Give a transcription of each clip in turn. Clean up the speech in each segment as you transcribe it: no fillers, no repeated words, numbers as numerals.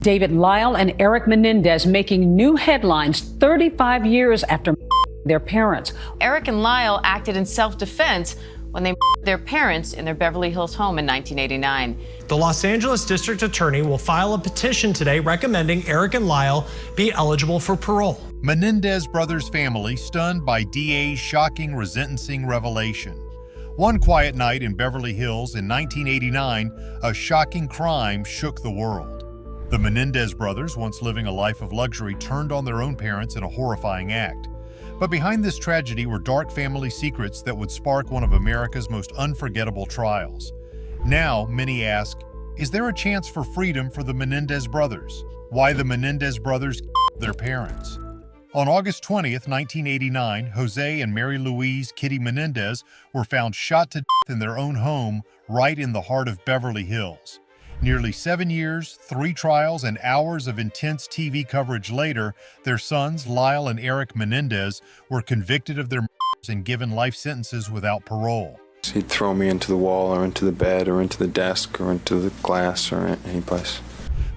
David Lyle and Eric Menendez making new headlines 35 years after their parents. Eric and Lyle acted in self-defense when they their parents in their Beverly Hills home in 1989. The Los Angeles District Attorney will file a petition today recommending Eric and Lyle be eligible for parole. Menendez brothers' family stunned by DA's shocking resentencing revelation. One quiet night in Beverly Hills in 1989, a shocking crime shook the world. The Menendez brothers, once living a life of luxury, turned on their own parents in a horrifying act. But behind this tragedy were dark family secrets that would spark one of America's most unforgettable trials. Now, many ask, is there a chance for freedom for the Menendez brothers? Why the Menendez brothers their parents? On August 20th, 1989, Jose and Mary Louise Kitty Menendez were found shot to death in their own home right in the heart of Beverly Hills. Nearly 7 years, 3 trials, and hours of intense TV coverage later, their sons, Lyle and Eric Menendez, were convicted of their murders and given life sentences without parole. He'd throw me into the wall or into the bed or into the desk or into the glass or any place.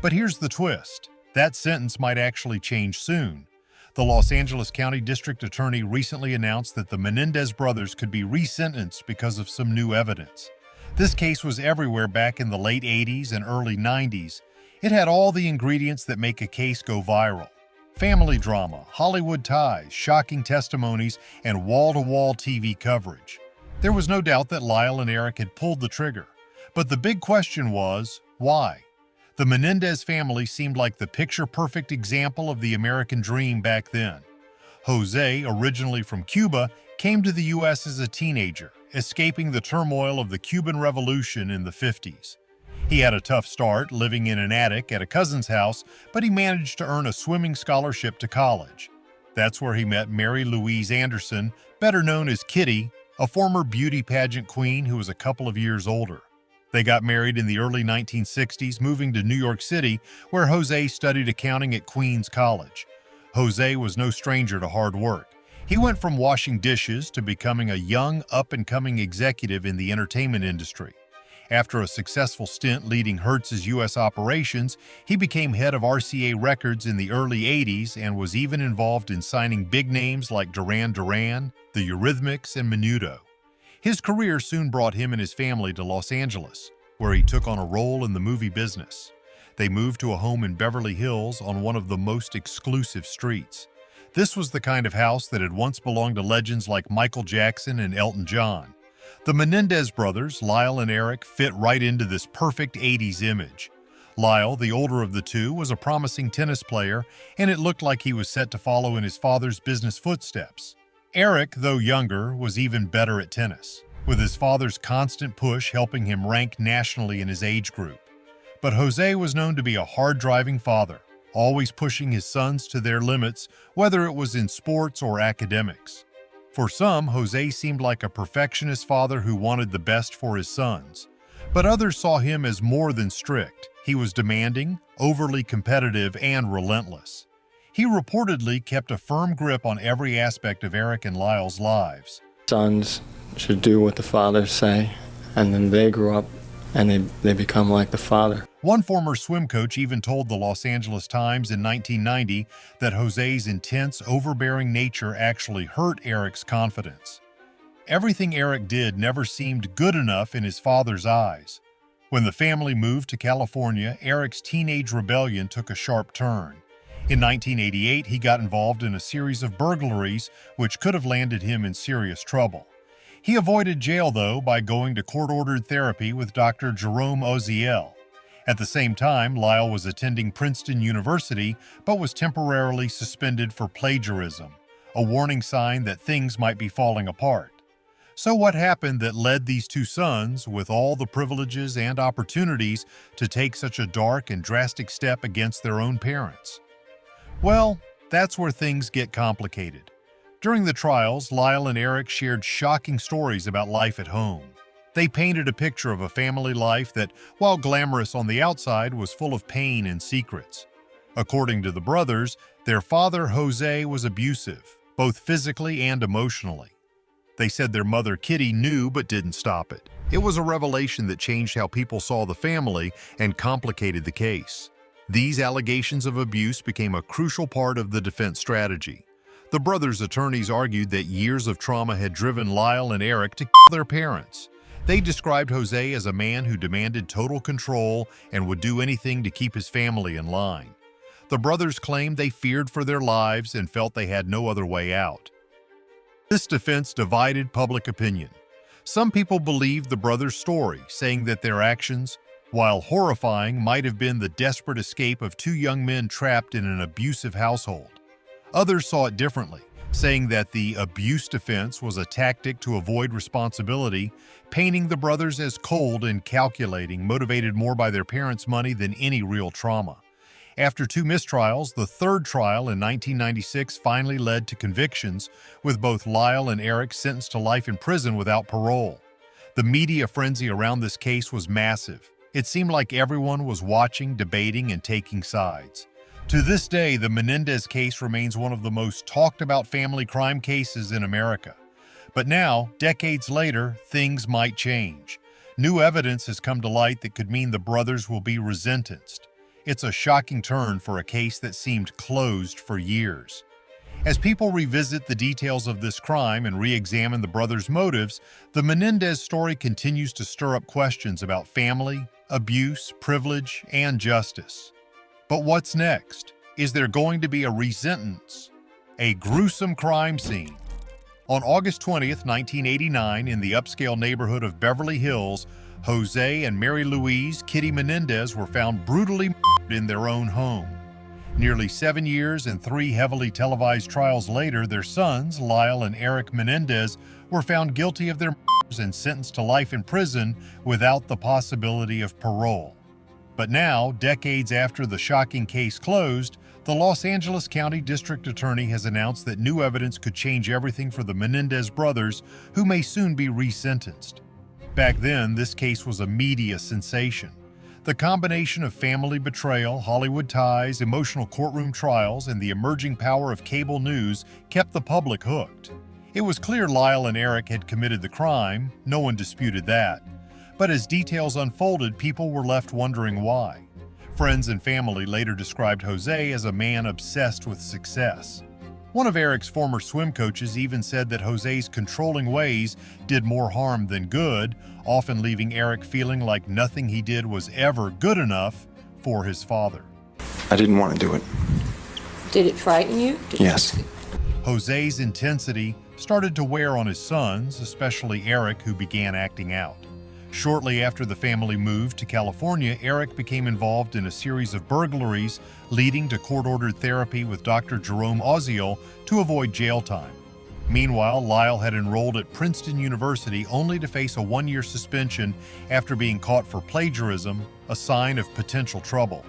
But here's the twist. That sentence might actually change soon. The Los Angeles County District Attorney recently announced that the Menendez brothers could be resentenced because of some new evidence. This case was everywhere back in the late 80s and early 90s. It had all the ingredients that make a case go viral. Family drama, Hollywood ties, shocking testimonies, and wall-to-wall TV coverage. There was no doubt that Lyle and Eric had pulled the trigger. But the big question was, why? The Menendez family seemed like the picture-perfect example of the American dream back then. Jose, originally from Cuba, came to the U.S. as a teenager, escaping the turmoil of the Cuban Revolution in the 50s. He had a tough start, living in an attic at a cousin's house, but he managed to earn a swimming scholarship to college. That's where he met Mary Louise Anderson, better known as Kitty, a former beauty pageant queen who was a couple of years older. They got married in the early 1960s, moving to New York City, where Jose studied accounting at Queens College. Jose was no stranger to hard work. He went from washing dishes to becoming a young, up-and-coming executive in the entertainment industry. After a successful stint leading Hertz's U.S. operations, he became head of RCA Records in the early 80s and was even involved in signing big names like Duran Duran, the Eurythmics, and Menudo. His career soon brought him and his family to Los Angeles, where he took on a role in the movie business. They moved to a home in Beverly Hills on one of the most exclusive streets. This was the kind of house that had once belonged to legends like Michael Jackson and Elton John. The Menendez brothers, Lyle and Eric, fit right into this perfect 80s image. Lyle, the older of the two, was a promising tennis player, and it looked like he was set to follow in his father's business footsteps. Eric, though younger, was even better at tennis, with his father's constant push helping him rank nationally in his age group. But Jose was known to be a hard-driving father, always pushing his sons to their limits, whether it was in sports or academics. For some, Jose seemed like a perfectionist father who wanted the best for his sons. But others saw him as more than strict. He was demanding, overly competitive, and relentless. He reportedly kept a firm grip on every aspect of Eric and Lyle's lives. Sons should do what the fathers say, and then they grow up and they become like the father. One former swim coach even told the Los Angeles Times in 1990 that Jose's intense, overbearing nature actually hurt Eric's confidence. Everything Eric did never seemed good enough in his father's eyes. When the family moved to California, Eric's teenage rebellion took a sharp turn. In 1988, he got involved in a series of burglaries, which could have landed him in serious trouble. He avoided jail, though, by going to court-ordered therapy with Dr. Jerome Oziel. At the same time, Lyle was attending Princeton University, but was temporarily suspended for plagiarism, a warning sign that things might be falling apart. So what happened that led these two sons, with all the privileges and opportunities, to take such a dark and drastic step against their own parents? Well, that's where things get complicated. During the trials, Lyle and Eric shared shocking stories about life at home. They painted a picture of a family life that, while glamorous on the outside, was full of pain and secrets. According to the brothers, their father, Jose, was abusive, both physically and emotionally. They said their mother, Kitty, knew but didn't stop it. It was a revelation that changed how people saw the family and complicated the case. These allegations of abuse became a crucial part of the defense strategy. The brothers' attorneys argued that years of trauma had driven Lyle and Eric to kill their parents. They described Jose as a man who demanded total control and would do anything to keep his family in line. The brothers claimed they feared for their lives and felt they had no other way out. This defense divided public opinion. Some people believed the brothers' story, saying that their actions, while horrifying, might have been the desperate escape of two young men trapped in an abusive household. Others saw it differently, saying that the abuse defense was a tactic to avoid responsibility, painting the brothers as cold and calculating, motivated more by their parents' money than any real trauma. After two mistrials, the third trial in 1996 finally led to convictions, with both Lyle and Eric sentenced to life in prison without parole. The media frenzy around this case was massive. It seemed like everyone was watching, debating, and taking sides. To this day, the Menendez case remains one of the most talked about family crime cases in America. But now, decades later, things might change. New evidence has come to light that could mean the brothers will be resentenced. It's a shocking turn for a case that seemed closed for years. As people revisit the details of this crime and re-examine the brothers' motives, the Menendez story continues to stir up questions about family, abuse, privilege, and justice. But what's next? Is there going to be a resentence? A gruesome crime scene. On August 20th, 1989, in the upscale neighborhood of Beverly Hills, Jose and Mary Louise "Kitty" Menendez were found brutally murdered in their own home. Nearly 7 years and 3 heavily televised trials later, their sons, Lyle and Eric Menendez, were found guilty of their murders and sentenced to life in prison without the possibility of parole. But now, decades after the shocking case closed, the Los Angeles County District Attorney has announced that new evidence could change everything for the Menendez brothers, who may soon be resentenced. Back then, this case was a media sensation. The combination of family betrayal, Hollywood ties, emotional courtroom trials, and the emerging power of cable news kept the public hooked. It was clear Lyle and Eric had committed the crime, no one disputed that. But as details unfolded, people were left wondering why. Friends and family later described Jose as a man obsessed with success. One of Eric's former swim coaches even said that Jose's controlling ways did more harm than good, often leaving Eric feeling like nothing he did was ever good enough for his father. I didn't want to do it. Did it frighten you? Yes. Jose's intensity started to wear on his sons, especially Eric, who began acting out. Shortly after the family moved to California, Eric became involved in a series of burglaries, leading to court-ordered therapy with Dr. Jerome Oziel to avoid jail time. Meanwhile, Lyle had enrolled at Princeton University only to face a 1-year suspension after being caught for plagiarism, a sign of potential trouble.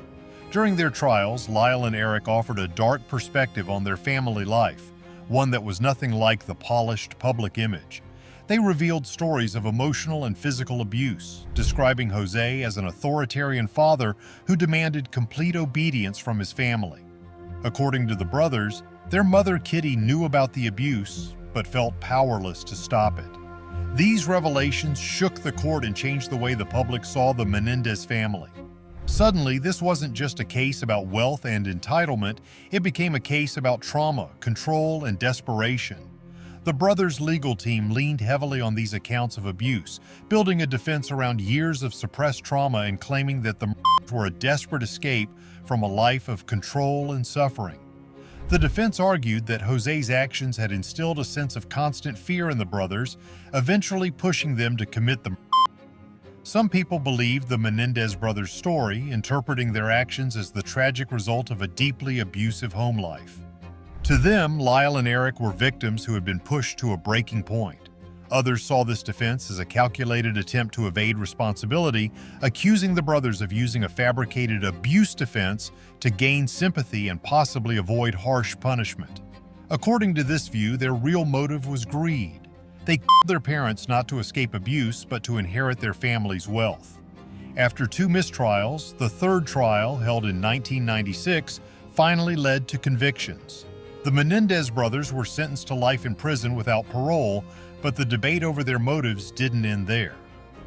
During their trials, Lyle and Eric offered a dark perspective on their family life, one that was nothing like the polished public image. They revealed stories of emotional and physical abuse, describing Jose as an authoritarian father who demanded complete obedience from his family. According to the brothers, their mother Kitty knew about the abuse, but felt powerless to stop it. These revelations shook the court and changed the way the public saw the Menendez family. Suddenly, this wasn't just a case about wealth and entitlement, it became a case about trauma, control, and desperation. The brothers' legal team leaned heavily on these accounts of abuse, building a defense around years of suppressed trauma and claiming that the murders were a desperate escape from a life of control and suffering. The defense argued that Jose's actions had instilled a sense of constant fear in the brothers, eventually pushing them to commit the murder. Some people believed the Menendez brothers' story, interpreting their actions as the tragic result of a deeply abusive home life. To them, Lyle and Eric were victims who had been pushed to a breaking point. Others saw this defense as a calculated attempt to evade responsibility, accusing the brothers of using a fabricated abuse defense to gain sympathy and possibly avoid harsh punishment. According to this view, their real motive was greed. They killed their parents not to escape abuse, but to inherit their family's wealth. After 2 mistrials, the third trial, held in 1996, finally led to convictions. The Menendez brothers were sentenced to life in prison without parole, but the debate over their motives didn't end there.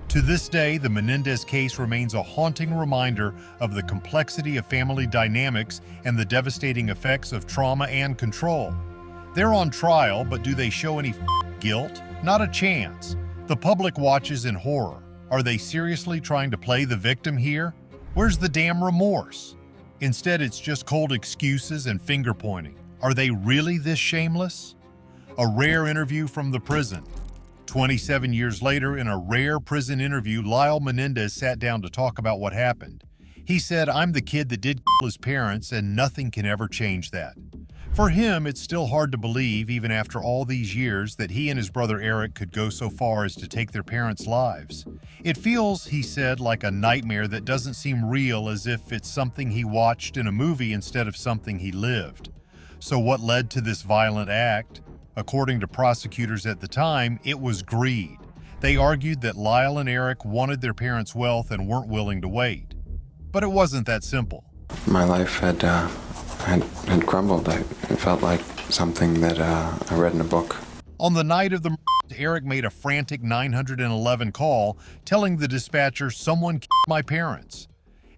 To this day, the Menendez case remains a haunting reminder of the complexity of family dynamics and the devastating effects of trauma and control. They're on trial, but do they show any guilt? Not a chance. The public watches in horror. Are they seriously trying to play the victim here? Where's the damn remorse? Instead, it's just cold excuses and finger-pointing. Are they really this shameless? A rare interview from the prison. 27 years later, in a rare prison interview, Lyle Menendez sat down to talk about what happened. He said, "I'm the kid that did kill his parents, and nothing can ever change that." For him, it's still hard to believe, even after all these years, that he and his brother Eric could go so far as to take their parents' lives. It feels, he said, like a nightmare that doesn't seem real, as if it's something he watched in a movie instead of something he lived. So what led to this violent act? According to prosecutors at the time, it was greed. They argued that Lyle and Eric wanted their parents' wealth and weren't willing to wait. But it wasn't that simple. My life had crumbled. It felt like something that I read in a book. On the night of the murder, Eric made a frantic 911 call telling the dispatcher someone killed my parents.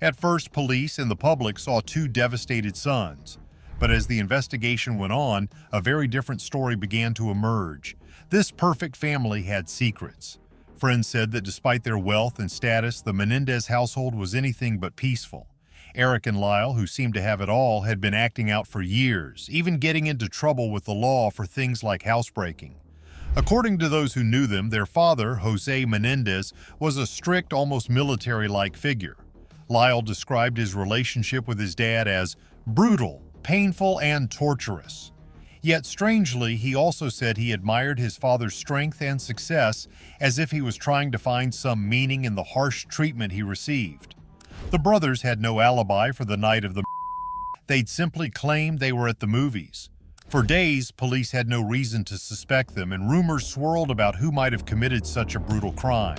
At first, police and the public saw two devastated sons. But as the investigation went on, a very different story began to emerge. This perfect family had secrets. Friends said that despite their wealth and status, the Menendez household was anything but peaceful. Eric and Lyle, who seemed to have it all, had been acting out for years, even getting into trouble with the law for things like housebreaking. According to those who knew them, their father, Jose Menendez, was a strict, almost military-like figure. Lyle described his relationship with his dad as brutal, painful, and torturous. Yet strangely, he also said he admired his father's strength and success, as if he was trying to find some meaning in the harsh treatment he received. The brothers had no alibi for the night of the murder. They'd simply claimed they were at the movies. For days, police had no reason to suspect them, and rumors swirled about who might have committed such a brutal crime.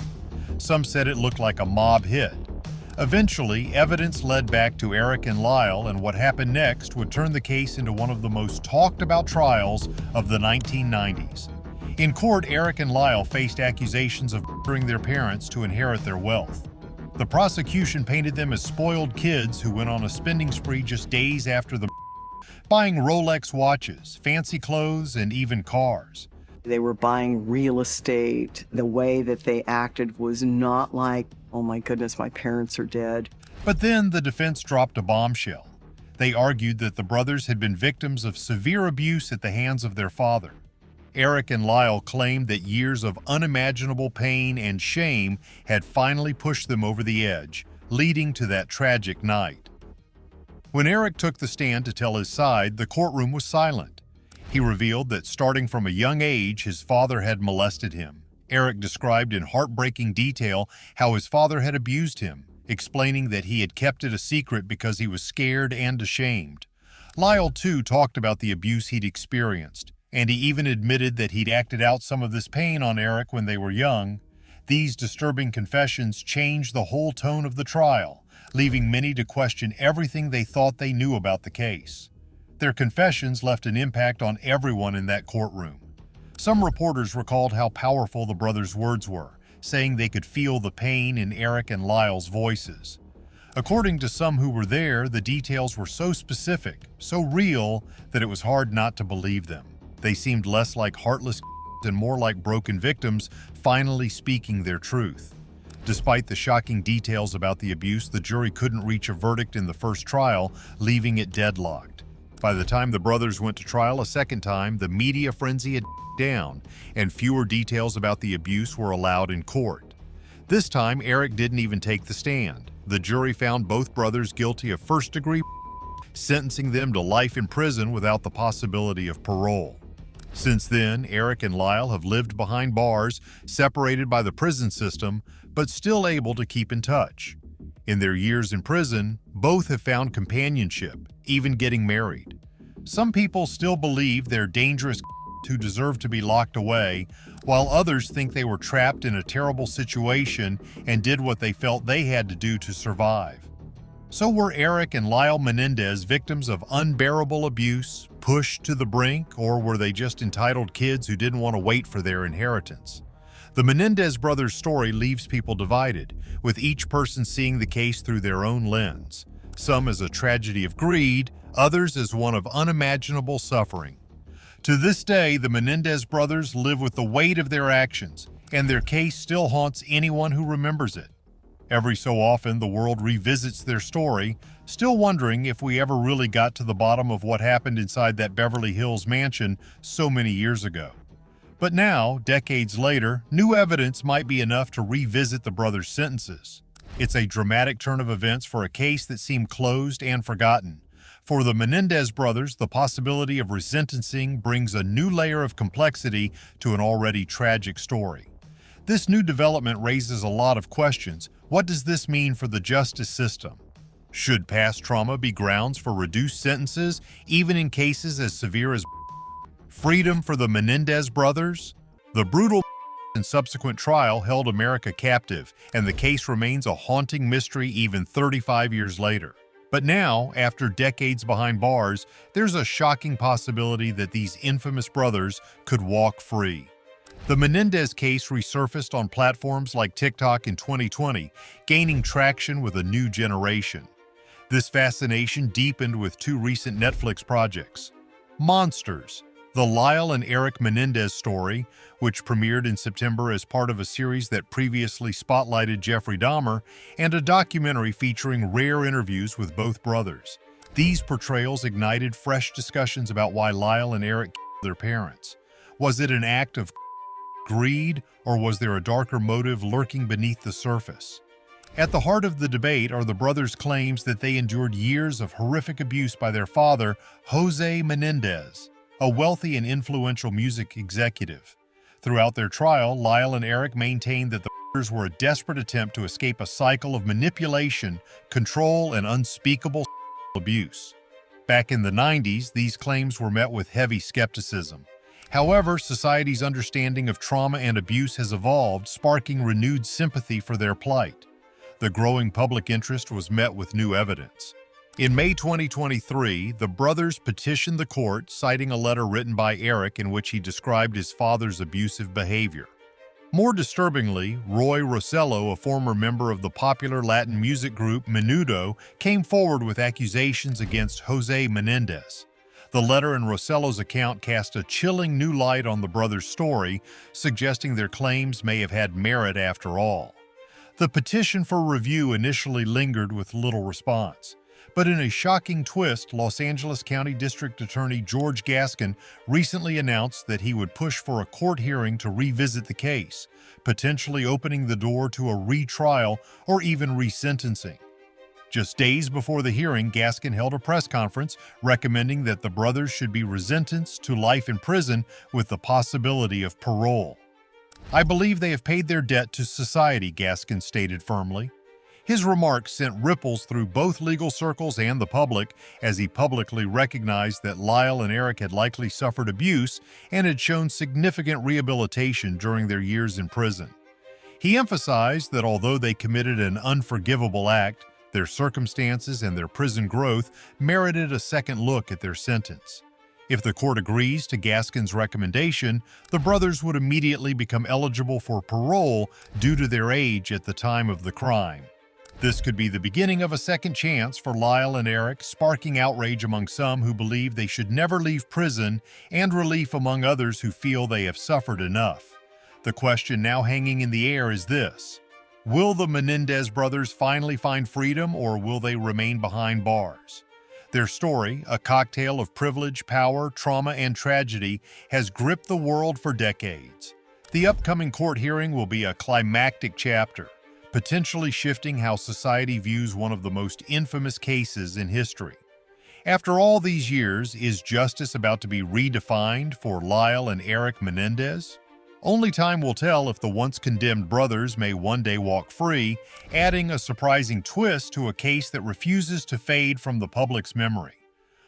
Some said it looked like a mob hit. Eventually, evidence led back to Eric and Lyle, and what happened next would turn the case into one of the most talked about trials of the 1990s. In court, Eric and Lyle faced accusations of murdering their parents to inherit their wealth. The prosecution painted them as spoiled kids who went on a spending spree just days after the murder, buying Rolex watches, fancy clothes, and even cars. They were buying real estate. The way that they acted was not like, "Oh my goodness, my parents are dead." But then the defense dropped a bombshell. They argued that the brothers had been victims of severe abuse at the hands of their father. Eric and Lyle claimed that years of unimaginable pain and shame had finally pushed them over the edge, leading to that tragic night. When Eric took the stand to tell his side, the courtroom was silent. He revealed that starting from a young age, his father had molested him. Eric described in heartbreaking detail how his father had abused him, explaining that he had kept it a secret because he was scared and ashamed. Lyle, too, talked about the abuse he'd experienced, and he even admitted that he'd acted out some of this pain on Eric when they were young. These disturbing confessions changed the whole tone of the trial, leaving many to question everything they thought they knew about the case. Their confessions left an impact on everyone in that courtroom. Some reporters recalled how powerful the brothers' words were, saying they could feel the pain in Eric and Lyle's voices. According to some who were there, the details were so specific, so real, that it was hard not to believe them. They seemed less like heartless and more like broken victims finally speaking their truth. Despite the shocking details about the abuse, the jury couldn't reach a verdict in the first trial, leaving it deadlocked. By the time the brothers went to trial a second time, the media frenzy had down, and fewer details about the abuse were allowed in court. This time, Eric didn't even take the stand. The jury found both brothers guilty of first-degree, sentencing them to life in prison without the possibility of parole. Since then, Eric and Lyle have lived behind bars, separated by the prison system, but still able to keep in touch. In their years in prison, both have found companionship, even getting married. Some people still believe they're dangerous who deserve to be locked away, while others think they were trapped in a terrible situation and did what they felt they had to do to survive. So were Eric and Lyle Menendez victims of unbearable abuse, pushed to the brink, or were they just entitled kids who didn't want to wait for their inheritance? The Menendez brothers' story leaves people divided, with each person seeing the case through their own lens, some as a tragedy of greed, others as one of unimaginable suffering. To this day, the Menendez brothers live with the weight of their actions, and their case still haunts anyone who remembers it. Every so often, the world revisits their story, still wondering if we ever really got to the bottom of what happened inside that Beverly Hills mansion so many years ago. But now, decades later, new evidence might be enough to revisit the brothers' sentences. It's a dramatic turn of events for a case that seemed closed and forgotten. For the Menendez brothers, the possibility of resentencing brings a new layer of complexity to an already tragic story. This new development raises a lot of questions. What does this mean for the justice system? Should past trauma be grounds for reduced sentences, even in cases as severe as freedom for the Menendez brothers? The brutal and subsequent trial held America captive, and the case remains a haunting mystery even 35 years later. But now, after decades behind bars, there's a shocking possibility that these infamous brothers could walk free. The Menendez case resurfaced on platforms like TikTok in 2020, gaining traction with a new generation. This fascination deepened with two recent Netflix projects: Monsters, the Lyle and Eric Menendez story, which premiered in September as part of a series that previously spotlighted Jeffrey Dahmer, and a documentary featuring rare interviews with both brothers. These portrayals ignited fresh discussions about why Lyle and Eric killed their parents. Was it an act of greed, or was there a darker motive lurking beneath the surface? At the heart of the debate are the brothers' claims that they endured years of horrific abuse by their father, Jose Menendez, a wealthy and influential music executive. Throughout their trial, Lyle and Eric maintained that the brothers were a desperate attempt to escape a cycle of manipulation, control, and unspeakable abuse. Back in the 90s, these claims were met with heavy skepticism. However, society's understanding of trauma and abuse has evolved, sparking renewed sympathy for their plight. The growing public interest was met with new evidence. In May 2023, the brothers petitioned the court, citing a letter written by Eric in which he described his father's abusive behavior. More disturbingly, Roy Rossello, a former member of the popular Latin music group Menudo, came forward with accusations against Jose Menendez. The letter in Rossello's account cast a chilling new light on the brothers' story, suggesting their claims may have had merit after all. The petition for review initially lingered with little response. But in a shocking twist, Los Angeles County District Attorney George Gaskin recently announced that he would push for a court hearing to revisit the case, potentially opening the door to a retrial or even resentencing. Just days before the hearing, Gaskin held a press conference recommending that the brothers should be resentenced to life in prison with the possibility of parole. "I believe they have paid their debt to society," Gaskin stated firmly. His remarks sent ripples through both legal circles and the public as he publicly recognized that Lyle and Eric had likely suffered abuse and had shown significant rehabilitation during their years in prison. He emphasized that although they committed an unforgivable act, their circumstances and their prison growth merited a second look at their sentence. If the court agrees to Gaskin's recommendation, the brothers would immediately become eligible for parole due to their age at the time of the crime. This could be the beginning of a second chance for Lyle and Eric, sparking outrage among some who believe they should never leave prison and relief among others who feel they have suffered enough. The question now hanging in the air is this: will the Menendez brothers finally find freedom, or will they remain behind bars? Their story, a cocktail of privilege, power, trauma, and tragedy, has gripped the world for decades. The upcoming court hearing will be a climactic chapter, potentially shifting how society views one of the most infamous cases in history. After all these years, is justice about to be redefined for Lyle and Eric Menendez? Only time will tell if the once condemned brothers may one day walk free, adding a surprising twist to a case that refuses to fade from the public's memory.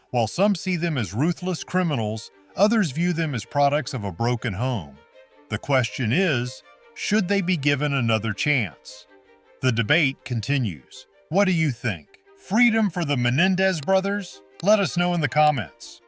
While some see them as ruthless criminals, others view them as products of a broken home. The question is, should they be given another chance? The debate continues. What do you think? Freedom for the Menendez brothers? Let us know in the comments.